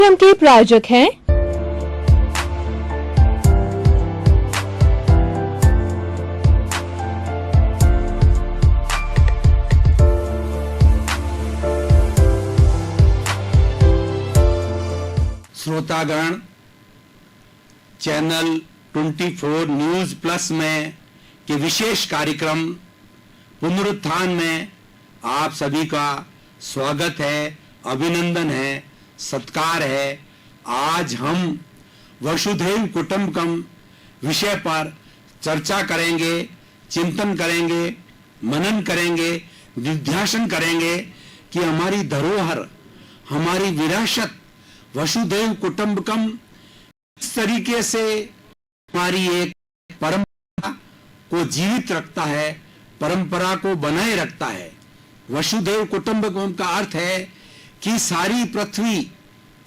कार्यक्रम के प्रायोजक हैं श्रोतागण, चैनल 24 न्यूज प्लस में के विशेष कार्यक्रम पुनरुत्थान में आप सभी का स्वागत है, अभिनंदन है, सत्कार है। आज हम वसुधैव कुटुंबकम विषय पर चर्चा करेंगे, चिंतन करेंगे, मनन करेंगे, निध्यासन करेंगे कि हमारी धरोहर, हमारी विरासत वसुधैव कुटुंबकम इस तरीके से हमारी एक परंपरा को जीवित रखता है, परंपरा को बनाए रखता है। वसुधैव कुटुंबकम का अर्थ है कि सारी पृथ्वी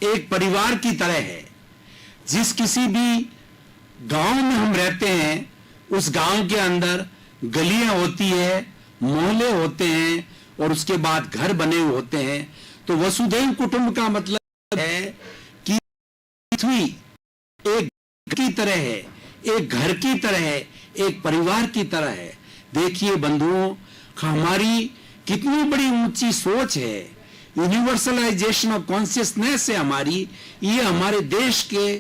एक परिवार की तरह है। जिस किसी भी गांव में हम रहते हैं, उस गांव के अंदर गलियां होती है, मोहल्ले होते हैं और उसके बाद घर बने हुए होते हैं। तो वसुधैव कुटुंब का मतलब है कि पृथ्वी एक की तरह है, एक घर की तरह है, एक परिवार की तरह है। देखिए बंधुओं, हमारी कितनी बड़ी ऊंची सोच है। यूनिवर्सलाइजेशन ऑफ कॉन्शियसनेस है हमारी। ये हमारे देश के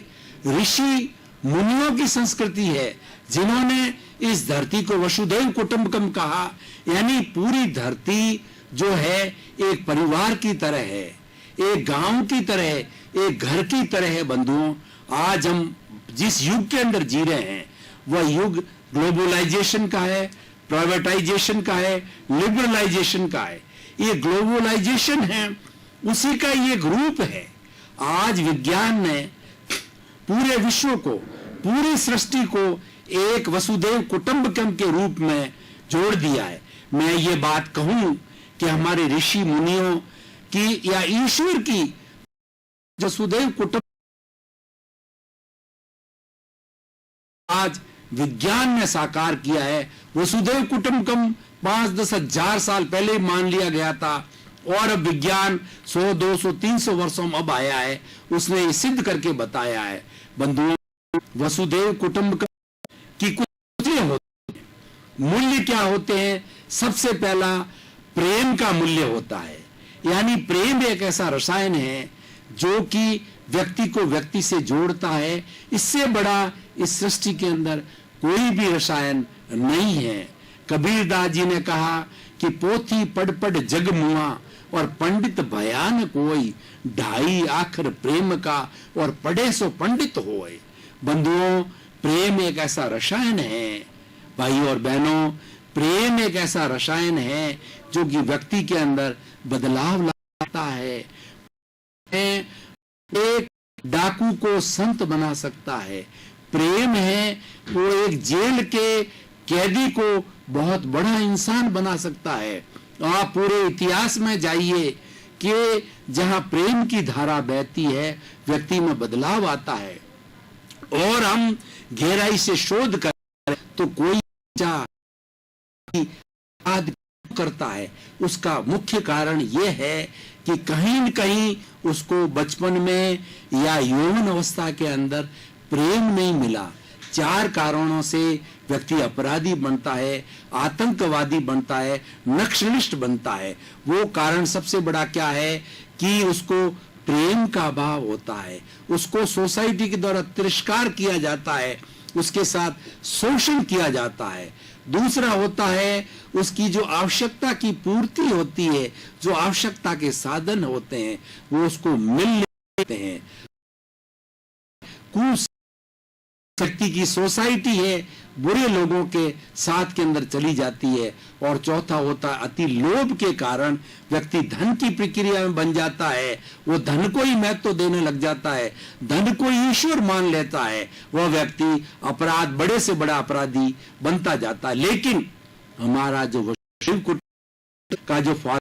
ऋषि मुनियों की संस्कृति है, जिन्होंने इस धरती को वसुधैव कुटुंबकम कहा। यानी पूरी धरती जो है एक परिवार की तरह है, एक गांव की तरह है, एक घर की तरह है। बंधुओं, आज हम जिस युग के अंदर जी रहे हैं वह युग ग्लोबलाइजेशन का है, प्राइवेटाइजेशन का है, लिबरलाइजेशन का है। ये ग्लोबलाइजेशन है, उसी का ये एक रूप है। आज विज्ञान ने पूरे विश्व को, पूरी सृष्टि को एक वसुधैव कुटुंबकम के रूप में जोड़ दिया है। मैं ये बात कहूं कि हमारे ऋषि मुनियों की या ईश्वर की वसुधैव कुटुंब आज विज्ञान ने साकार किया है। वसुधैव कुटुंबकम 5-10 हजार साल पहले मान लिया गया था और अब विज्ञान 100, 200, 300 वर्षों में अब आया है, उसने ये सिद्ध करके बताया है। बंधुओं, वसुधैव कुटुंबकम की कुछ मूल्य होते हैं। मूल्य क्या होते हैं? सबसे पहला प्रेम का मूल्य होता है। यानी प्रेम एक ऐसा रसायन है जो कि व्यक्ति को व्यक्ति से जोड़ता है। इससे बड़ा इस सृष्टि के अंदर कोई भी रसायन नहीं है। कबीरदास जी ने कहा कि पोथी पढ़ पढ़ जग मुआ और पंडित भयान कोई, ढाई आखिर प्रेम का और पढ़े सो पंडित होए। बंधुओं, प्रेम एक ऐसा रसायन है, भाई और बहनों, प्रेम एक ऐसा रसायन है जो कि व्यक्ति के अंदर बदलाव लाता है। एक डाकू को संत बना सकता है। प्रेम है वो एक जेल के कैदी को बहुत बड़ा इंसान बना सकता है। आप पूरे इतिहास में जाइए कि जहां प्रेम की धारा बहती है, व्यक्ति में बदलाव आता है। और हम गहराई से शोध करें तो कोई करता है, उसका मुख्य कारण यह है कि कहीं न कहीं उसको बचपन में या यौवन अवस्था के अंदर प्रेम नहीं मिला। 4 कारणों से व्यक्ति अपराधी बनता है, आतंकवादी बनता है, नक्सलिस्ट बनता है। वो कारण सबसे बड़ा क्या है कि उसको प्रेम का अभाव होता है, उसको सोसाइटी के द्वारा तिरस्कार किया जाता है, उसके साथ शोषण किया जाता है। दूसरा होता है उसकी जो आवश्यकता की पूर्ति होती है, जो आवश्यकता के साधन होते हैं वो उसको मिल लेते हैं। शक्ति की सोसाइटी है, बुरे लोगों के साथ के अंदर चली जाती है। और चौथा होता है अति लोभ के कारण व्यक्ति धन की प्रक्रिया में बन जाता है। वो धन को ही महत्व देने लग जाता है, धन को ईश्वर मान लेता है। वह व्यक्ति अपराध, बड़े से बड़ा अपराधी बनता जाता है। लेकिन हमारा जो वसुधैव कुटुंबकम का जो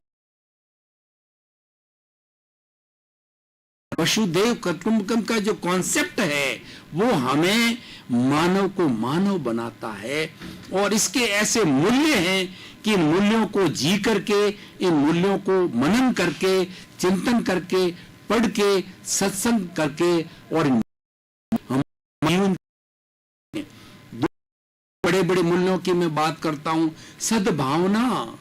वसुधैव कुटुंबकम का जो कॉन्सेप्ट है वो हमें मानव को मानव बनाता है। और इसके ऐसे मूल्य हैं कि इन मूल्यों को जी करके, इन मूल्यों को मनन करके, चिंतन करके, पढ़ के, सत्संग करके और जीवन बड़े बड़े मूल्यों की मैं बात करता हूं, सद्भावना,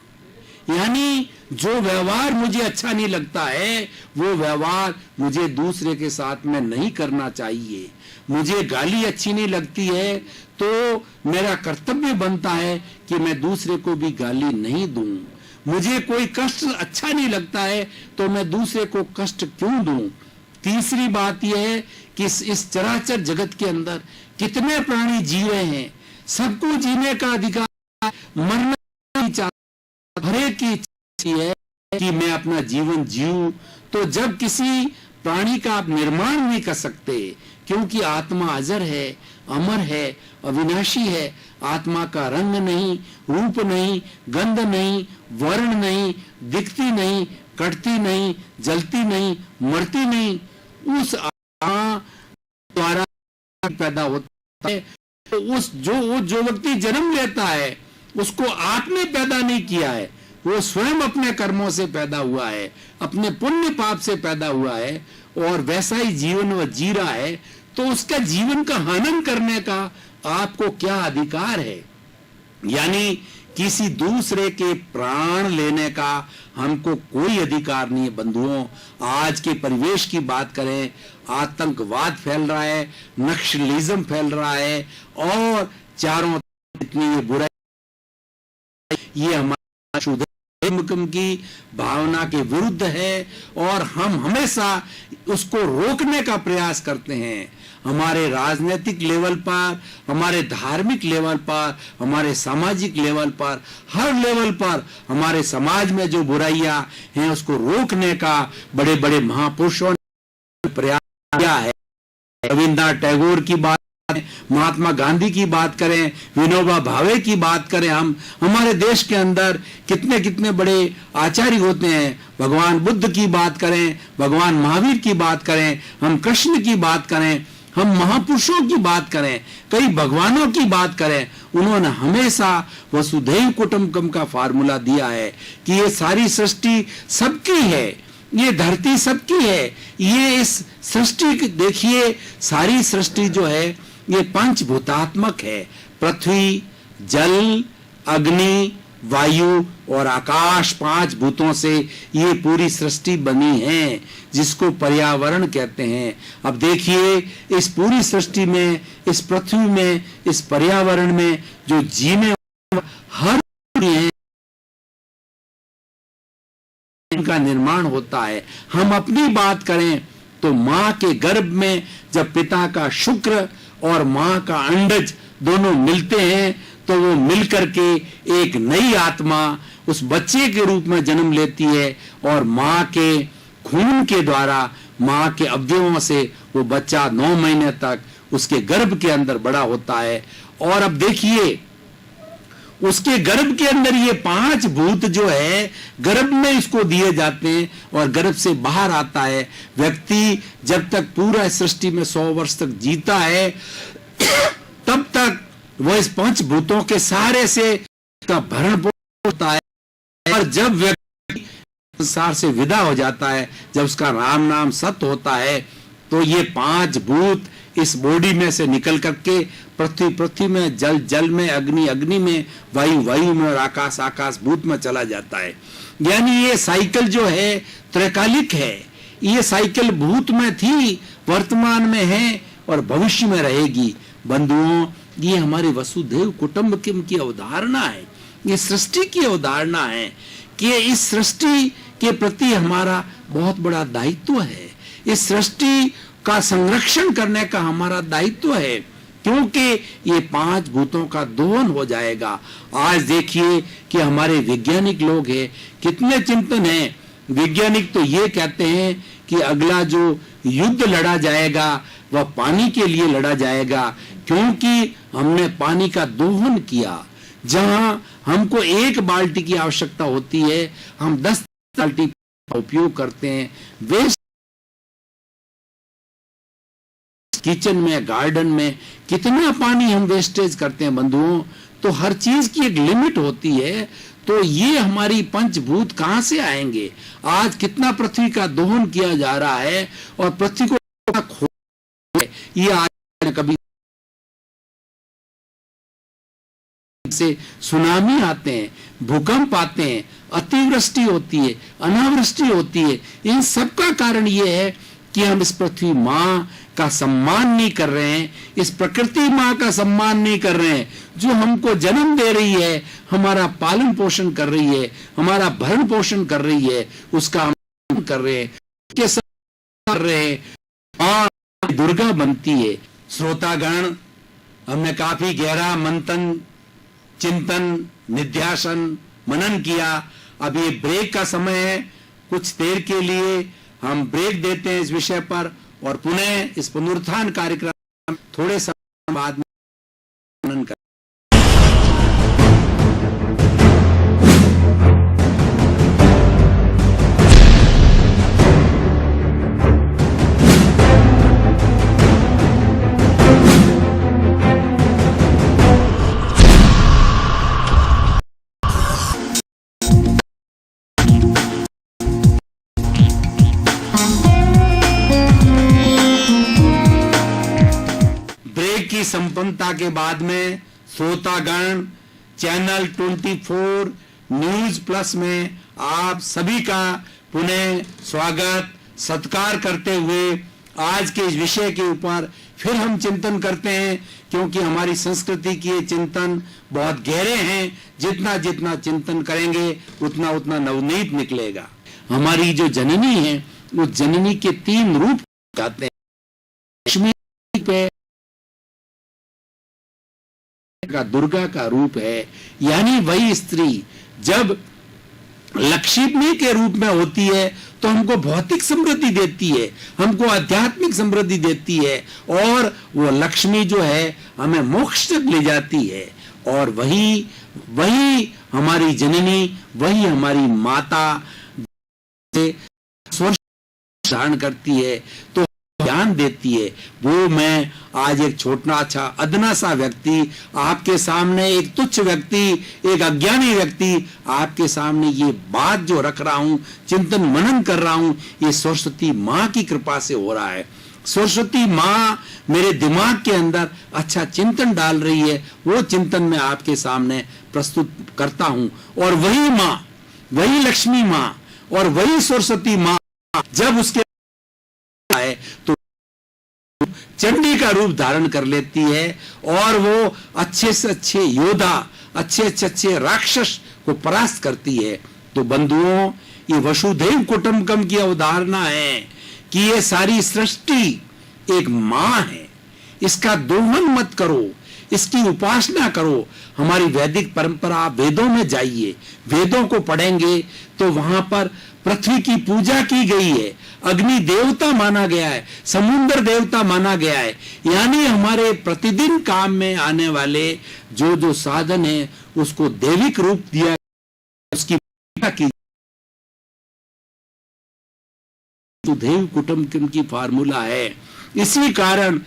यानी जो व्यवहार मुझे अच्छा नहीं लगता है वो व्यवहार मुझे दूसरे के साथ में नहीं करना चाहिए। मुझे गाली अच्छी नहीं लगती है तो मेरा कर्तव्य बनता है कि मैं दूसरे को भी गाली नहीं दूं। मुझे कोई कष्ट अच्छा नहीं लगता है तो मैं दूसरे को कष्ट क्यों दूं। तीसरी बात यह है कि इस चराचर जगत के अंदर कितने प्राणी जी रहे हैं, सबको जीने का अधिकार, मरना नहीं चाहता, हर एक की इच्छा है कि मैं अपना जीवन जीऊं। तो जब किसी प्राणी का आप निर्माण नहीं कर सकते, क्योंकि आत्मा अजर है, अमर है, अविनाशी है, आत्मा का रंग नहीं, रूप नहीं, गंध नहीं, वर्ण नहीं, दिखती नहीं, कटती नहीं, जलती नहीं, मरती नहीं, उस आत्मा द्वारा पैदा होता है। तो उस जो व्यक्ति जन्म लेता है उसको आपने पैदा नहीं किया है, वो स्वयं अपने कर्मों से पैदा हुआ है, अपने पुण्य पाप से पैदा हुआ है और वैसा ही जीवन वह जी रहा है। तो उसका जीवन का हनन करने का आपको क्या अधिकार है? यानी किसी दूसरे के प्राण लेने का हमको कोई अधिकार नहीं है। बंधुओं, आज के परिवेश की बात करें, आतंकवाद फैल रहा है, नक्सलिज्म फैल रहा है और चारों इतनी ये बुराई, ये हमारा शुद्ध की भावना के विरुद्ध है और हम हमेशा उसको रोकने का प्रयास करते हैं। हमारे राजनीतिक लेवल पर, हमारे धार्मिक लेवल पर, हमारे सामाजिक लेवल पर, हर लेवल पर हमारे समाज में जो बुराइयां हैं उसको रोकने का बड़े बड़े महापुरुषों ने प्रयास किया है। रविन्द्रनाथ टैगोर की बात, महात्मा गांधी की बात करें, विनोबा भावे की बात करें, हम हमारे देश के अंदर कितने कितने बड़े आचार्य होते हैं। भगवान बुद्ध की बात करें, भगवान महावीर की बात करें, हम कृष्ण की बात करें, हम महापुरुषों की बात करें, कई भगवानों की बात करें, उन्होंने हमेशा वसुधैव कुटुंबकम का फार्मूला दिया है कि ये सारी सृष्टि सबकी है, ये धरती सबकी है। ये इस सृष्टि देखिए, सारी सृष्टि जो है ये पंचभूतात्मक है। पृथ्वी, जल, अग्नि, वायु और आकाश, 5 भूतों से ये पूरी सृष्टि बनी है, जिसको पर्यावरण कहते हैं। अब देखिए, इस पूरी सृष्टि में, इस पृथ्वी में, इस पर्यावरण में जो जीने हर है का निर्माण होता है। हम अपनी बात करें तो मां के गर्भ में जब पिता का शुक्र और मां का अंडज दोनों मिलते हैं तो वो मिलकर के एक नई आत्मा उस बच्चे के रूप में जन्म लेती है और मां के खून के द्वारा, मां के अवयवों से वो बच्चा 9 महीने तक उसके गर्भ के अंदर बड़ा होता है। और अब देखिए, उसके गर्भ के अंदर ये 5 भूत जो है गर्भ में इसको दिए जाते हैं और गर्भ से बाहर आता है। व्यक्ति जब तक पूरा सृष्टि में 100 वर्ष तक जीता है तब तक वह इस 5 भूतों के सहारे से का भरण पोषण होता है। और जब व्यक्ति संसार से विदा हो जाता है, जब उसका राम नाम सत्य होता है, तो ये 5 भूत इस बॉडी में से निकल करके पृथ्वी में, जल में, अग्नि में, वायु में और आकाश भूत में चला जाता है। यानी ये साइकिल जो है त्रैकालिक है। ये साइकिल भूत में थी, वर्तमान में है और भविष्य में रहेगी। बंधुओं, ये हमारे वसुधैव कुटुंबकम की अवधारणा है, ये सृष्टि की अवधारणा है कि इस सृष्टि के प्रति हमारा बहुत बड़ा दायित्व है। इस सृष्टि का संरक्षण करने का हमारा दायित्व है, क्योंकि ये 5 भूतों का दोहन हो जाएगा। आज देखिए कि हमारे वैज्ञानिक लोग हैं, कितने चिंतन हैं। वैज्ञानिक तो ये कहते हैं कि अगला जो युद्ध लड़ा जाएगा वह पानी के लिए लड़ा जाएगा, क्योंकि हमने पानी का दोहन किया। जहां हमको 1 बाल्टी की आवश्यकता होती है, हम 10 बाल्टी का उपयोग करते हैं। वेस्ट किचन में, गार्डन में कितना पानी हम वेस्टेज करते हैं बंधुओं। तो हर चीज की एक लिमिट होती है। तो ये हमारी पंचभूत कहां से आएंगे? आज कितना पृथ्वी का दोहन किया जा रहा है और पृथ्वी को खो, ये आज कभी से सुनामी आते हैं, भूकंप आते हैं, अतिवृष्टि होती है, अनावृष्टि होती है। इन सब का कारण ये है कि हम इस पृथ्वी माँ का सम्मान नहीं कर रहे हैं, इस प्रकृति माँ का सम्मान नहीं कर रहे हैं, जो हमको जन्म दे रही है, हमारा पालन पोषण कर रही है, हमारा भरण पोषण कर रही है, उसका हम कर रहे हैं, कर रहे हैं। माँ दुर्गा बनती है। श्रोतागण, हमने काफी गहरा मंथन, चिंतन, निध्यासन, मनन किया। अब ये ब्रेक का समय है, कुछ देर के लिए हम ब्रेक देते हैं इस विषय पर और पुनः इस पुनरुत्थान कार्यक्रम थोड़े समय बाद में मनन करें। की संपन्नता के बाद में श्रोतागण, चैनल 24 न्यूज प्लस में आप सभी का पुनः स्वागत सत्कार करते हुए आज के इस विषय के ऊपर फिर हम चिंतन करते हैं, क्योंकि हमारी संस्कृति के चिंतन बहुत गहरे हैं। जितना जितना चिंतन करेंगे उतना उतना नवनीत निकलेगा। हमारी जो जननी है, वो जननी के 3 रूप कहते हैं। लक्ष्मी पे का दुर्गा का रूप है, यानी वही स्त्री जब लक्ष्मी के रूप में होती है तो हमको भौतिक समृद्धि देती है, हमको आध्यात्मिक समृद्धि देती है, और वो लक्ष्मी जो है हमें मोक्ष तक ले जाती है। और वही हमारी जननी, वही हमारी माता स्वर्ग धारण करती है, तो ज्ञान देती है। वो मैं आज एक छोटा अच्छा अदना सा व्यक्ति आपके सामने, एक तुच्छ व्यक्ति, एक अज्ञानी व्यक्ति आपके सामने ये बात जो रख रहा हूं, चिंतन मनन कर रहा हूं, ये सरस्वती माँ की कृपा से हो रहा है। सरस्वती माँ मेरे दिमाग के अंदर अच्छा चिंतन डाल रही है, वो चिंतन मैं आपके सामने प्रस्तुत करता हूं। और वही माँ, वही लक्ष्मी माँ और वही सरस्वती माँ जब उसके है तो चंडी का रूप धारण कर लेती है और वो अच्छे से अच्छे योद्धा, अच्छे राक्षस को परास्त करती है। तो बंधुओं, ये वसुधैव कुटुंबकम की अवधारणा है कि ये सारी सृष्टि एक माँ है। इसका दोहन मत करो, इसकी उपासना करो। हमारी वैदिक परंपरा, वेदों में जाइए, वेदों को पढ़ेंगे तो वहां पर पृथ्वी की पूजा की गई है, अग्नि देवता माना गया है, समुद्र देवता माना गया है। यानी हमारे प्रतिदिन काम में आने वाले जो जो साधन है उसको दैविक रूप दिया, उसकी पूजा की। वसुधैव कुटुंबकम की फार्मूला है। इसी कारण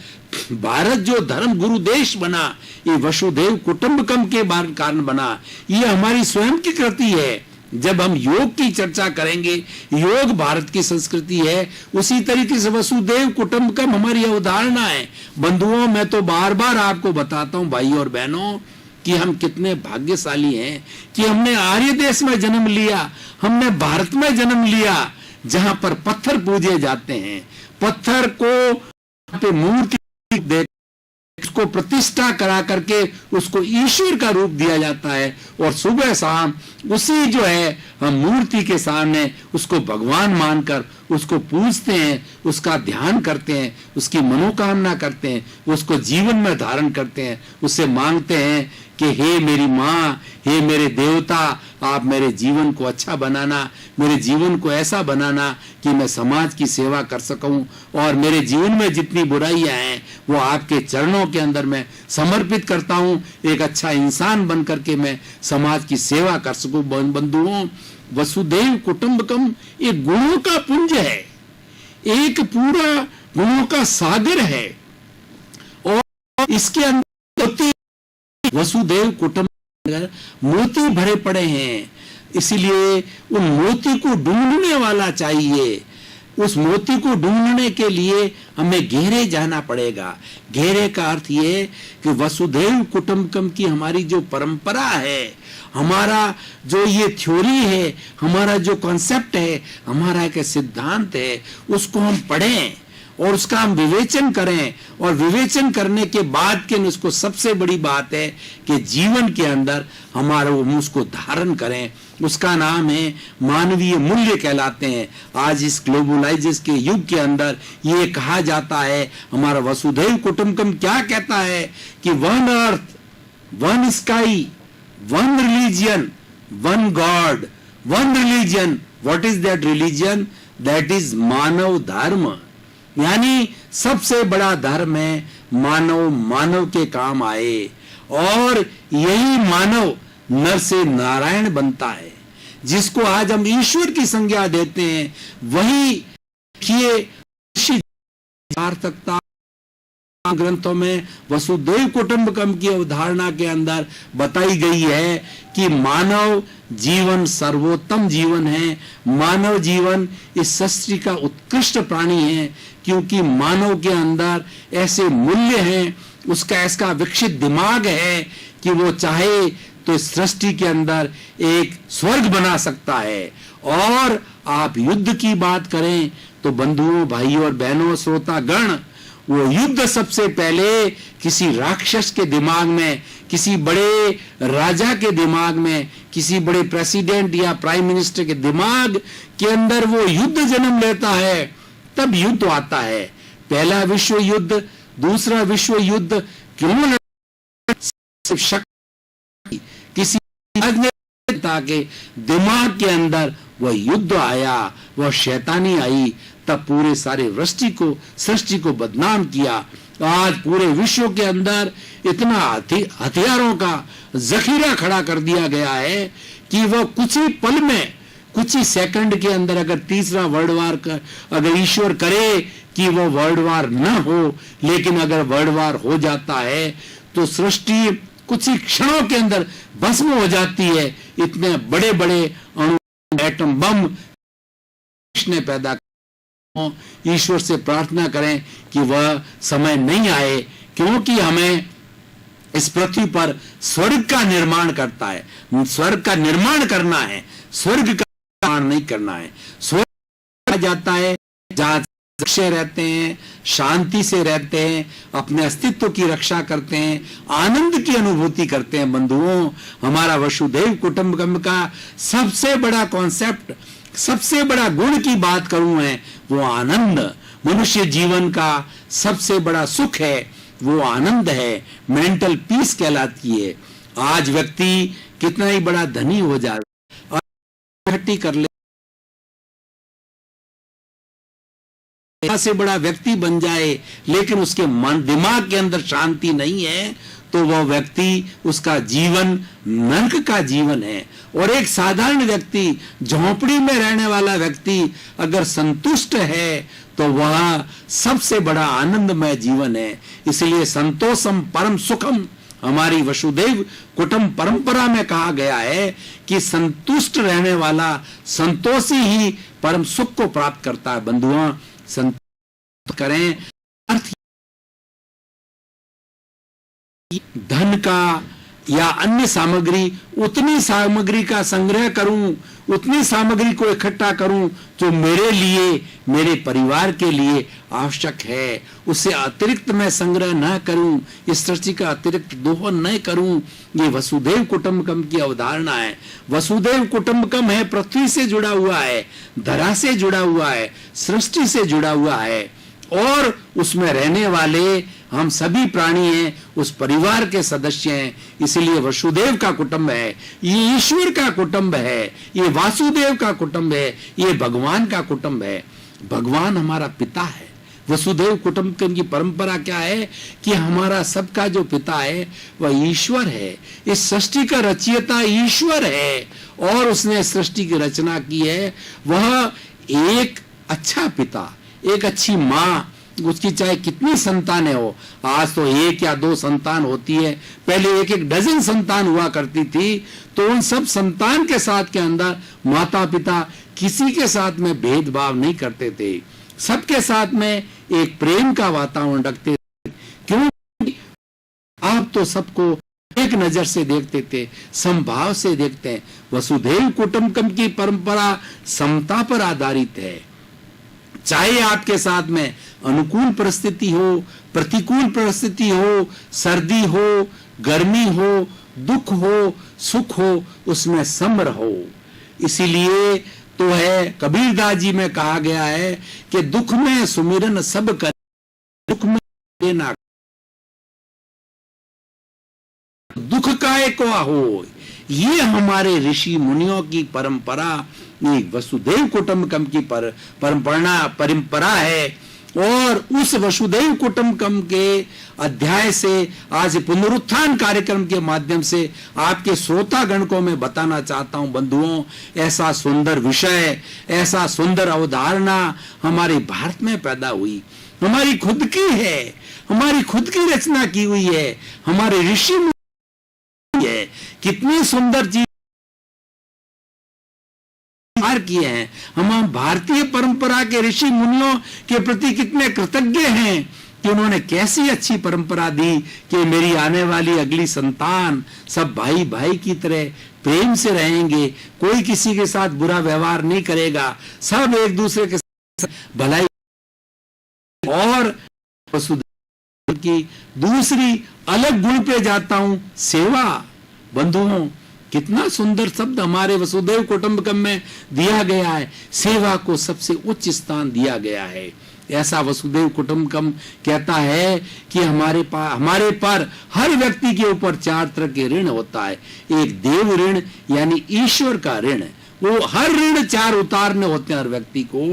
भारत जो धर्म गुरु देश बना, ये वसुधैव कुटुंबकम के कारण बना। ये हमारी स्वयं की कृति है। जब हम योग की चर्चा करेंगे, योग भारत की संस्कृति है, उसी तरीके से वसुधैव कुटुंबकम हमारी अवधारणा है। बंधुओं, मैं तो बार बार आपको बताता हूं भाई और बहनों कि हम कितने भाग्यशाली हैं कि हमने आर्य देश में जन्म लिया, हमने भारत में जन्म लिया, जहां पर पत्थर पूजे जाते हैं। पत्थर को मूर्ति दे, उसको प्रतिष्ठा करा करके उसको ईश्वर का रूप दिया जाता है, और सुबह शाम उसी जो है हम मूर्ति के सामने उसको भगवान मानकर उसको पूजते हैं, उसका ध्यान करते हैं, उसकी मनोकामना करते हैं, उसको जीवन में धारण करते हैं, उससे मांगते हैं कि हे मेरी माँ, हे मेरे देवता, आप मेरे जीवन को अच्छा बनाना, मेरे जीवन को ऐसा बनाना कि मैं समाज की सेवा कर सकूं, और मेरे जीवन में जितनी बुराइयां हैं वो आपके चरणों के अंदर मैं समर्पित करता हूं। एक अच्छा इंसान बन करके मैं समाज की सेवा कर सकूं। बंधुओं, वसुधैव कुटुंबकम एक गुणों का पुंज है, एक पूरा गुणों का सागर है, और इसके अंदर वसुधैव कुटुंब मोती भरे पड़े हैं, इसीलिए उन मोती को ढूंढने वाला चाहिए। उस मोती को ढूंढने के लिए हमें गहरे जाना पड़ेगा। गहरे का अर्थ ये कि वसुधैव कुटुंबकम की हमारी जो परंपरा है, हमारा जो ये थ्योरी है, हमारा जो कॉन्सेप्ट है, हमारा एक सिद्धांत है, उसको हम पढ़ें और उसका हम विवेचन करें। और विवेचन करने के बाद के उसको सबसे बड़ी बात है कि जीवन के अंदर हमारा उसको धारण करें। उसका नाम है मानवीय मूल्य कहलाते हैं। आज इस ग्लोबलाइजेशन के युग के अंदर ये कहा जाता है, हमारा वसुधैव कुटुंबकम क्या कहता है कि one earth, one sky, one religion, one god, one religion. What is that religion? That is मानव धर्म। यानी सबसे बड़ा धर्म है मानव मानव के काम आए, और यही मानव नर से नारायण बनता है, जिसको आज हम ईश्वर की संज्ञा देते हैं। वही सार्थकता ग्रंथों में वसुधैव कुटुंबकम की अवधारणा के अंदर बताई गई है कि मानव जीवन सर्वोत्तम जीवन है। मानव जीवन इस सृष्टि का उत्कृष्ट प्राणी है, क्योंकि मानव के अंदर ऐसे मूल्य हैं, उसका ऐसा विकसित दिमाग है कि वो चाहे तो इस सृष्टि के अंदर एक स्वर्ग बना सकता है। और आप युद्ध की बात करें तो बंधुओं, भाइयों और बहनों, श्रोतागण, वो युद्ध सबसे पहले किसी राक्षस के दिमाग में, किसी बड़े राजा के दिमाग में, किसी बड़े प्रेसिडेंट या प्राइम मिनिस्टर के दिमाग के अंदर वो युद्ध जन्म लेता है, तब युद्ध आता है। पहला विश्व युद्ध, दूसरा विश्व युद्ध क्यों? किसी नेता के दिमाग के अंदर वह युद्ध आया, वह शैतानी आई, तब पूरे सारे सृष्टि को बदनाम किया। आज पूरे विश्व के अंदर इतना हथियारों का जखीरा खड़ा कर दिया गया है कि वह कुछ ही पल में, कुछ ही सेकंड के अंदर, अगर तीसरा वर्ल्ड वार का अगर ईश्वर करे कि वो वर्ल्ड वार न हो, लेकिन अगर वर्ल्ड वार हो जाता है तो सृष्टि कुछ ही क्षणों के अंदर भस्म हो जाती है। इतने बड़े बड़े अणु, एटम बम ने पैदा। ईश्वर से प्रार्थना करें कि वह समय नहीं आए, क्योंकि हमें इस पृथ्वी पर स्वर्ग का निर्माण करता है, स्वर्ग का निर्माण करना है, स्वर्ग का निर्माण नहीं करना है। स्वर्ग जाता है जहां से रहते हैं, शांति से रहते हैं, अपने अस्तित्व की रक्षा करते हैं, आनंद की अनुभूति करते हैं। बंधुओं, हमारा वसुधैव कुटुंबकम का सबसे बड़ा कॉन्सेप्ट, सबसे बड़ा गुण की बात करूं मैं, वो आनंद। मनुष्य जीवन का सबसे बड़ा सुख है, वो आनंद है, मेंटल पीस कहलाती है। आज व्यक्ति कितना ही बड़ा धनी हो जाए और इकट्ठी कर ले, से बड़ा व्यक्ति बन जाए, लेकिन उसके मन दिमाग के अंदर शांति नहीं है, तो वह व्यक्ति, उसका जीवन नरक का जीवन है। और एक साधारण व्यक्ति, झोंपड़ी में रहने वाला व्यक्ति अगर संतुष्ट है तो वह सबसे बड़ा आनंदमय जीवन है। इसलिए संतोषम परम सुखम हमारी वसुधैव कुटुंब परंपरा में कहा गया है कि संतुष्ट रहने वाला संतोषी ही परम सुख को प्राप्त करता है। बंधुओं, संतोष करें, अर्थ धन का या अन्य सामग्री, उतनी सामग्री का संग्रह करूं, उतनी सामग्री को इकट्ठा करूं जो मेरे लिए, मेरे परिवार के लिए आवश्यक है। उससे अतिरिक्त मैं संग्रह न करूं, इस सृष्टि का अतिरिक्त दोहन न करूं। ये वसुधैव कुटुंबकम की अवधारणा है। वसुधैव कुटुंबकम है, पृथ्वी से जुड़ा हुआ है, धरा से जुड़ा हुआ है, सृष्टि से जुड़ा हुआ है, और उसमें रहने वाले हम सभी प्राणी हैं, उस परिवार के सदस्य हैं। इसलिए वसुधैव का कुटुंब है, ये ईश्वर का कुटुंब है, ये वासुदेव का कुटुंब है, ये भगवान का कुटुंब है। भगवान हमारा पिता है। वसुधैव कुटुंबकम की परंपरा क्या है कि हमारा सबका जो पिता है वह ईश्वर है। इस सृष्टि का रचयिता ईश्वर है, और उसने सृष्टि की रचना की है। वह एक अच्छा पिता, एक अच्छी माँ, उसकी चाहे कितनी संतानें हो, आज तो 1 या 2 संतान होती है, पहले 1-1 डजन संतान हुआ करती थी। तो उन सब संतान के साथ के अंदर माता पिता किसी के साथ में भेदभाव नहीं करते थे, सबके साथ में एक प्रेम का वातावरण रखते थे। क्यों? आप तो सबको एक नजर से देखते थे, समभाव से देखते हैं। वसुधैव कुटुंबकम की परंपरा समता पर आधारित है। चाहे आपके साथ में अनुकूल परिस्थिति हो, प्रतिकूल परिस्थिति हो, सर्दी हो, गर्मी हो, दुख हो, सुख हो, उसमें सम रहो। इसीलिए तो है कबीरदास जी में कहा गया है कि दुख में सुमिरन सब कर, दुख में देना, दुख काहे को हो। ये हमारे ऋषि मुनियों की परंपरा, ये वसुधैव कुटुंबकम की परंपरा है। और उस वसुधैव कुटुंबकम के अध्याय से आज पुनरुत्थान कार्यक्रम के माध्यम से आपके श्रोतागण को मैं बताना चाहता हूं, बंधुओं, ऐसा सुंदर विषय, ऐसा सुंदर अवधारणा हमारे भारत में पैदा हुई, हमारी खुद की है, हमारी खुद की रचना की हुई है, हमारे ऋषि है। कितनी सुंदर चीज किए हैं। हम भारतीय परंपरा के ऋषि मुनियों के प्रति कितने कृतज्ञ हैं कि उन्होंने कैसी अच्छी परंपरा दी कि मेरी आने वाली अगली संतान सब भाई भाई की तरह प्रेम से रहेंगे, कोई किसी के साथ बुरा व्यवहार नहीं करेगा, सब एक दूसरे के साथ भलाई। और वसुधैव की दूसरी अलग गुण पे जाता हूं, सेवा। बंधुओं, कितना सुंदर शब्द हमारे वसुधैव कुटुंबकम में दिया गया है, सेवा को सबसे उच्च स्थान दिया गया है। ऐसा वसुधैव कुटुंबकम कहता है कि हमारे पर हर व्यक्ति के ऊपर 4 तरह के ऋण होता है। एक देव ऋण यानी ईश्वर का ऋण, वो हर ऋण 4 उतारने होते हैं हर व्यक्ति को।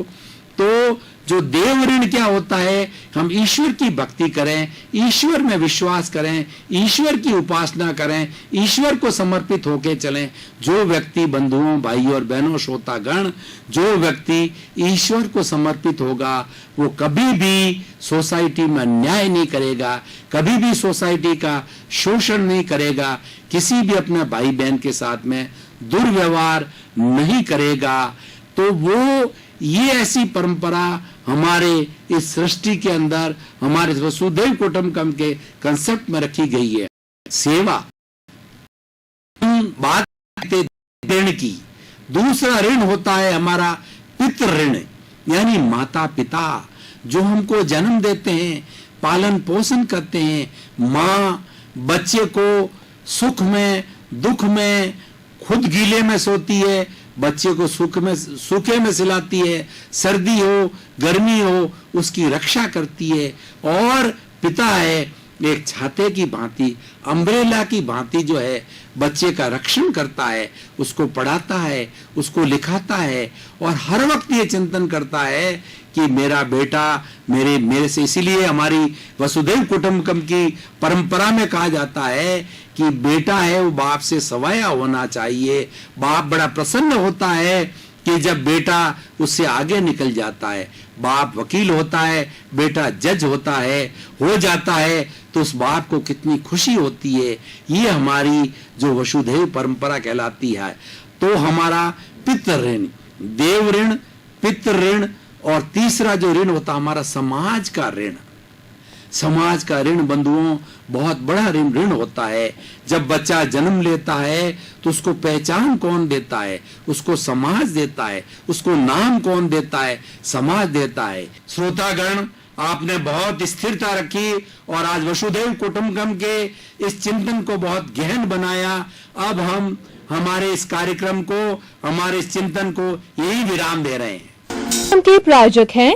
तो जो देव ऋण क्या होता है, हम ईश्वर की भक्ति करें, ईश्वर में विश्वास करें, ईश्वर की उपासना करें, ईश्वर को समर्पित होके चलें। जो व्यक्ति, बंधुओं, भाइयों और बहनों, श्रोतागण, जो व्यक्ति ईश्वर को समर्पित होगा वो कभी भी सोसाइटी में अन्याय नहीं करेगा, कभी भी सोसाइटी का शोषण नहीं करेगा, किसी भी अपने भाई बहन के साथ में दुर्व्यवहार नहीं करेगा। तो वो ये ऐसी परंपरा हमारे इस सृष्टि के अंदर, हमारे वसुधैव कुटुंबकम के कंसेप्ट में रखी गई है। सेवा, बात ऋण की। दूसरा ऋण होता है हमारा पितृ ऋण, यानी माता पिता जो हमको जन्म देते हैं, पालन पोषण करते हैं। माँ बच्चे को सुख में दुख में खुद गीले में सोती है, बच्चे को सूखे में सिलाती है, सर्दी हो गर्मी हो उसकी रक्षा करती है। और पिता है एक छाते की भांति, अम्ब्रेला की भांति जो है बच्चे का रक्षण करता है, उसको पढ़ाता है, उसको लिखाता है और हर वक्त ये चिंतन करता है कि मेरा बेटा मेरे से। इसीलिए हमारी वसुधैव कुटुंबकम की परंपरा में कहा जाता है कि बेटा है वो बाप से सवाया होना चाहिए। बाप बड़ा प्रसन्न होता है कि जब बेटा उससे आगे निकल जाता है। बाप वकील होता है, बेटा जज होता है, हो जाता है, तो उस बाप को कितनी खुशी होती है। ये हमारी जो वसुधैव परंपरा कहलाती है। तो हमारा पितृ ऋण, देव ऋण, पितृ ऋण, और तीसरा जो ऋण होता हमारा समाज का ऋण। समाज का ऋण बंधुओं बहुत बड़ा ऋण होता है। जब बच्चा जन्म लेता है तो उसको पहचान कौन देता है? उसको समाज देता है। उसको नाम कौन देता है? समाज देता है। श्रोतागण, आपने बहुत स्थिरता रखी और आज वसुधैव कुटुंबकम के इस चिंतन को बहुत गहन बनाया। अब हम हमारे इस कार्यक्रम को, हमारे इस चिंतन को यही विराम दे रहे हैं। के प्रायोजक हैं